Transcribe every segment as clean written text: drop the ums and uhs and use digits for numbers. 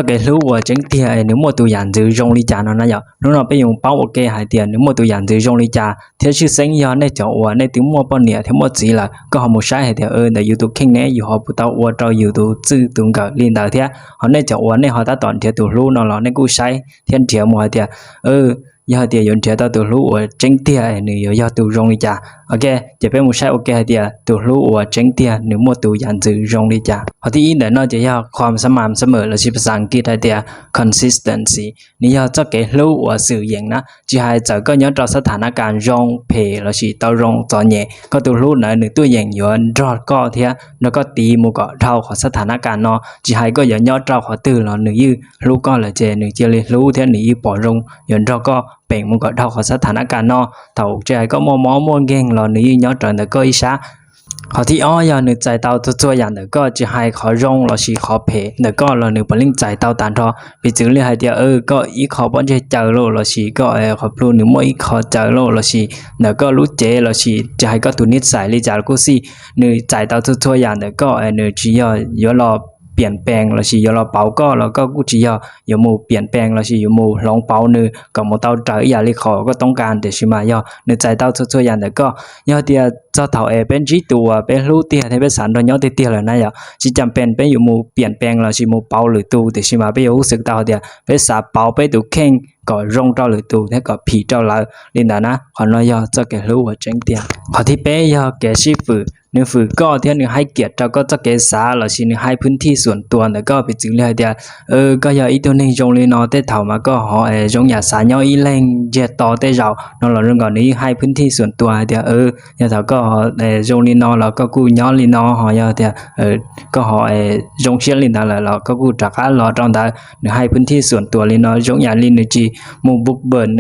这个路我整天你莫都样子用力家那样侬那边用包我给还点你莫都样子用力家贴是生意那叫我那点莫半年贴莫急了ก็หาหมู่ใช้ให้เดียวใน YouTube แข่งแน่อยู่หอบ่ตาอวดเราอยู่ดูซื่อตุงก็ลินดาเทียเฮาในจะอวดในเฮาตาตอนเทียตุรู้เนาะในกูใช้เทียนเทียหมู่เทียya dia yon dia ta tu lu wa cheng tia ni yo ya tu rong li cha okay je pe mu sai okay dia tu lu wa cheng tia ni mo tu yan zi rong li cha ha ti ne no je ya ความสม่ำเสมอแล้วสิภาษาอังกฤษเดีย consistency นี่yaจะเกlu wa สื่ออย่างนะji hai จะก็ย้อนต่อสถานการณ์รองเพแล้วสิตอรองตอเนี่ยก็tu luนะนึกตัวอย่างย้อนรอดก็เทียแล้วก็ตีหมู่ก็เท่าของสถานการณ์เนาะ ji hai ก็ย้อนเท่าของตื้อแล้วนึกยื้อluก็ละเจนึกเจเลยluเทียนี่ปอรงย้อนรอก็เป็นมันก็เท่าของสถานการณ์เนาะเท่าใจก็มอม่วงเก่งแล้วนี่ย้อนตอนแต่ก็อีสาเขาที่อย่านึกใจเต้าตัวอย่างแต่ก็จะให้เขาร้องแล้วสิเขาเพแต่ก็แล้วนึกบ่ลิงใจเต้าตานทอไปจึงเลยให้เดียวก็อีเขาบ่จะเจอโลแล้วสิก็เขาพลูนึกบ่อีเขาเจอโลแล้วสิแล้วก็รู้เจแล้วสิจะให้ก็ตัวนิสัยลิจากูสินึกใจเต้าตัวอย่างแต่ก็นึกสิอย่ารอเปลี่ยนแปลงแล้วสิอย่ารอเป่าก็แล้วก็กูสิอย่าหมู่เปลี่ยนแปลงแล้วสิอย่าหมู่ลองเป่านึก็บ่เต้าใจอย่าลิขอก็ต้องการแต่สิมาย่อนึกใจเต้าตัวอย่างแต่ก็ย่อเดียวจะเท่าเป็นจีตัวเป็นรู้เตียที่เป็นสารตัวย่อเตียๆแล้วนะย่อสิจำเป็นเป็นอยู่หมู่เปลี่ยนแปลงแล้วสิหมู่เป่าหรือตูแต่สิมาไปรู้สึกเต้าเดียวเป็นสาเป่าไปตูแข่งก็ร่งเต้าหรือตูแล้วก็ผีเจ้าแล้วลินดานะขอน้อยย่อจะแก่รู้ว่าจังเตียขอที่เป้ย่อแก่สิฝือนึกฝือก็เที่ยนึงให้เกียรติเจ้าก็จะแก่สาแล้วสินึงให้พื้นที่ส่วนตัวแล้วก็ไปจึงเลยเดียวก็อย่าอีตัวนึงจงเลยเนาะแต่เท่ามาก็หอจงอย่าสาย่ออีแรงเจ็ดต่อแต่เราเนาะเราเรื่องก่อนนี้ให้พื้นที่ส่วนตัวเดียวอย่าเท่าก็จงลีนอแล้วก็กูย่อลีนอหอย่าเดียวก็หอจงเชียนลีนนั่นแหละแล้วก็กูจักรอตรงนั้นให้พื้นที่ส่วนตัวลีนอจงอย่าลีนจีหมู่บุกเบิน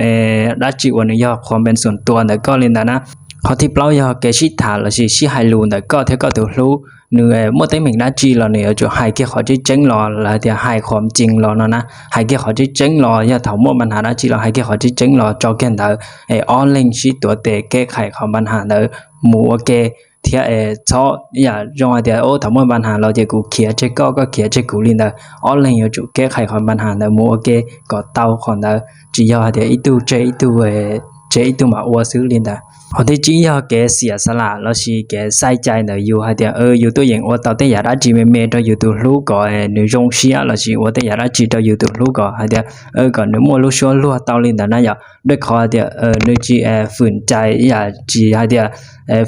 รัชวันย่อความเป็นส่วนตัวแล้วก็ลีนนะเขาที่เปล่าย่อแกชิถาแล้วสิให้รู้แต่ก็เท่าก็ตัวรู้นึกเมื่อแต่มิงนาจีแล้วเนี่ยจะให้แกเขาจะเจ๋งรอแล้วเดี๋ยวให้ความจริงรอนะให้แกเขาจะเจ๋งรออย่าถามว่าปัญหานาจีแล้วให้แกเขาจะเจ๋งรอจอกันเด้อออนไลน์สิตัวแต่แก้ไขของปัญหาเด้อหมู่แกเที่ยชออย่าจงเดี๋ยวถามว่าปัญหาเราจะกูเขียนจะก็เขียนจะกูลินเด้อออนไลน์อยู่แก้ไขของปัญหาเด้อหมู่แกก็เต้าของเด้อ只要เดี๋ยวอีตู้เจอีตู้这都嘛我手里的我哋只要嘅เสียสละแล้วสิแกใส่ใจเนอยู่ให้เดียวอยู่ตัวอย่างว่าตอนแต่อยากได้จีแม่ๆอยู่ตัวลูกก็นึยงเสียแล้วสิว่าแต่อยากได้จีอยู่ตัวลูกก็ให้เดียวก็นึมัวรู้ชัวรู้ตอนลินนะอย่าด้วยขอเดียวนึจีฝืนใจอย่าจีให้เดียว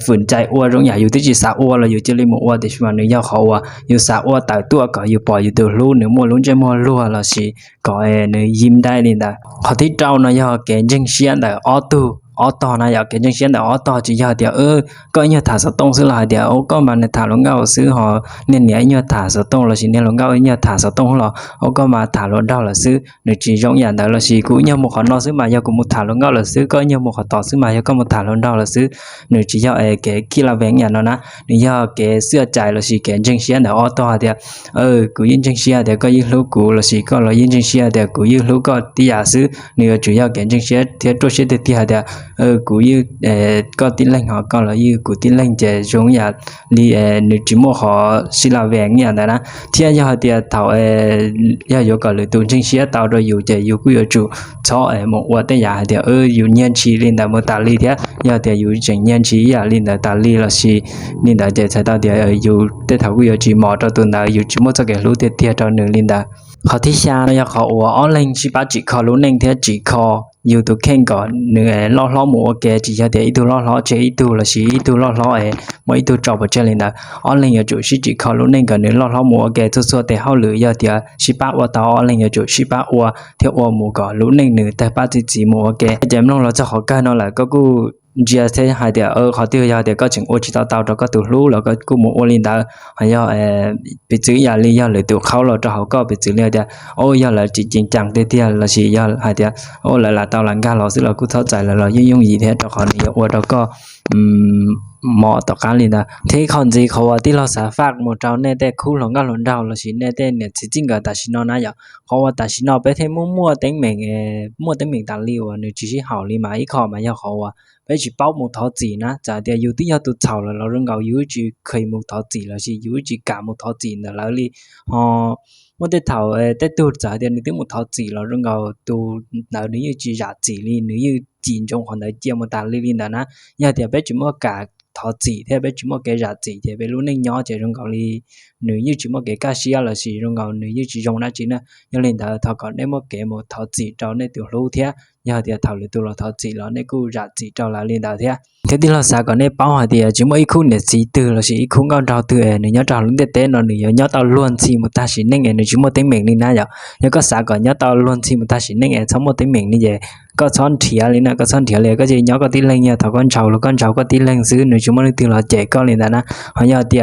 ฝืนใจอ้วรงอย่าอยู่ที่จีสาอ้วแล้วอยู่ที่ลิมอ้วแต่ว่านึยาเขาว่าอยู่สาอ้วตายตัวก็อยู่ปล่อยอยู่ตัวลูกนึมัวรู้ใจมัวรู้แล้วสิก็นึยิ้มได้ลินนะเขาที่เจ้านะอย่าแกจังเสียแต่ออตู้ต่อนะอยากเก็บจังเสียนแต่ต่อจิยาเดียวก็เนี่ยถาสตงซื้อหลายเดียวก็มาในถาลงเงาซื้อหอเนี่ยเนี่ยถาสตงแล้วสิเนี่ยลงเงาเนี่ยถาสตงหรอก็มาถาลงดาวแล้วซื้อนึจียงอย่างแต่แล้วสิกูเนี่ยหมกขอนอซื้อมาอยากกูมุถาลงเงาแล้วซื้อก็เนี่ยหมกขอต่อซื้อมาอยากก็มุถาลงดาวแล้วซื้อนึจียาแกขี้ละแวงอย่างนั้นนะนี่ยาแกเสื้อใจแล้วสิแกจังเสียนแต่ต่อเดียวกูยินจังเสียเดียวก็ยิรู้กูแล้วสิก็เรายินจังเสียเดียวกูยิรู้ก็ที่อยากซื้อเนี่ยจุยาแกจังเสียเทียตัวเสียเดียวเดียวกูยืก็ติเล่งหอก็แล้วยืกูติเล่งจะจงอยากลีนึจิโมขอศิลาแวงอย่างนั้นนะเที่ยยาเดียเท่ายาอยู่ก็เลยตัวจริงเสียเท่าโดยอยู่จะอยู่กูอยู่จู่ชอหมกว่าแต่ยาเดียอยู่เนียนชีลินแต่เมื่อตาลีเที่ยยาเดียอยู่จังเนียนชียาลินแต่ตาลีแล้วสิลินแต่จะใช้ตาเดียอยู่แต่เท่ากูอยู่จีหมอตัวตัวนั้นอยู่จิโมจะแก่รู้เที่ยตอนหนึ่งลินแต่เขาที่ชาเนี่ยเขาว่าออนไลน์สิป้าจีคอรู้หนึ่งเที่ยจีคออยู่ตัวแข่งก่อนเนื้อล้อหมูแกจีจะเดี๋ยวอีตัวล้อเจอีตัวละสิอีตัวล้อไม่อีตัวจอบเจริญนะออนไลน์อยู่สิจีเขารู้หนึ่งก่อนเนื้อล้อหมูแกตัวแต่เขาเหลือยาเดียวสิป้าว่าต่อออนไลน์อยู่สิป้าว่าเที่ยวหมูก่อนรู้หนึ่งแต่ป้าจีหมูแกเจมลงเราจะขอกันนั่นแหละก็กูจีเสียหายเดียวเขาเที่ยวยาเดียวก็จึงโอจิตาแล้วก็ตัวรู้แล้วก็กูหมูโอลินดาให้ยาไปซื้อยาลียาเลยตัวเขาเราจะเขาก็ไปซื้อเลยเดียวยาเลยจริงจังเตี้ยๆแล้วสิยาหายเดียวหลายๆตอนหลังการเราซื้อเรากูเข้าใจแล้วเรายุ่งยีเท่าเขาเนี่ยว่าเราก็เหมาะต่อการเรียนนะที่คนจีเขาว่าที่เราสาฝากหมดเราเนี่ยแต่คู่หลงก็หลงเราเราสิเนี่ยแต่เนี่ยจริงๆก็แต่ชิโนนะอย่าเขาว่าแต่ชิโนไปที่มั่วๆเต็งเหม่งมั่วเต็งเหม่งตาลีว่าเนี่ย只是好哩嘛一考嘛要เขาว่าไปจีเป้าหมู่ทอจีนะจากเดียวอยู่ที่ยาตุเฉาแล้วเราเรื่องเราอยู่จีเคยหมู่ทอจีแล้วสิอยู่จีกาหมู่ทอจีนะแล้วลี một tết thảo tết tu trả tiền nữ một thảo chỉ là rong gạo tu nào nữ như chỉ giả chỉ li nữ như chỉ trong khoảng đấy chia một tàn li đó na nhà thì bé chỉ một cả thảo chỉ thế bé chỉ một cái giả chỉ thì bé lúc nên nhỏ chỉ rong gạo li nữ như chỉ một cái cá xia là chỉ rong gạo nữ như chỉ trong na chỉ na nhà lên đó thảo còn nên một cái một thảo chỉ cho nên tiểu lưu thế nhà thì thảo li tu là thảo chỉ là nên cứ giả chỉ cho là lên đó thế thế thì là sao còn nên bảo hỏi thì chỉ mỗi khu này chỉ từ là chỉ khu ngon trào từ này nhớ trào lúc tết nó nhớ tao luôn chỉ một ta chỉ nên này chỉ một tiếng mình đi na giờ nhớ có sao còn nhớ tao luôn chỉ một ta chỉ nên xong một tiếng mình đi về có son thìa lên nè có son thìa lên có gì nhớ có tí lên nha thằng con cháu có tí lên xứ nữa chúng mới từ là trẻ con lên đó na họ nhớ thì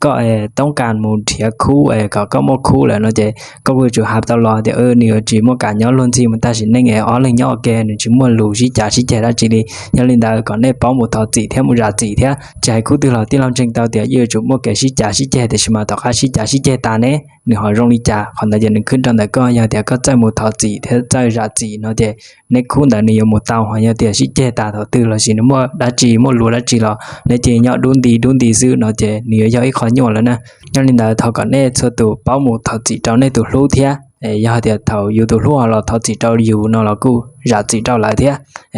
cóต้องการmột thìa khu có một khu là nó chỉ có vừa chủ hợp tao lo thì nhiều chỉ một cả nhớ luôn chỉ một ta chỉ nên ở lên nhớ kề nữa chúng mới lù chỉ trả ra chỉ đi nhớ lên đó còn nên bảo một thọ chỉ theo một giá trị theo chạy khu từ là tiên long trình tao thì giờ chúng một cái chỉ trả thì mà tao khai chỉ trả ta nè nữa họ rong đi trả còn là giờ nênขึ้นtrong đó có giờ thì có chạy một thọ chỉ theo chạy giá trị nó thì nên khu đó nhiều một tao họ giờ thì chỉ ta thọ từ là chỉ nó mua đã chỉ một lúa đã chỉ là nên chỉ nhớ đun đi giữ nó thì nhiều giờ ít khó nhỏแล้วนะnhớ lên đó thọ còn nên số tụ bảo một thọ chỉ trong nên tụ lúa theo giờ thì thọ yêu tụ lúa là thọ chỉ trong yêu nó là cú giá trị trong lại theo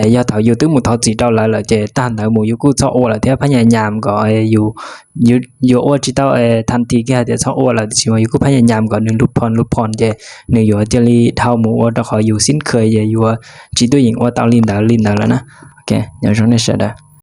giờ thọ yêu tụ một thọ chỉ trong lại là chỉ tan thọ một yêu cú cho ô là theo phải nhẹ nhàng gọi yêu ô chỉ taoทันทีcái thì cho ô là chỉ mà yêu cú phải nhẹ nhàng gọi đừng lúp phòn chỉ nếu yêuจะลีเท่าหมูตะขออยู่สิ้นเคยอยู่chỉตัวหญิงว่าตao linh đạoแล้วนะโอเคอย่างนั้นใช่ได้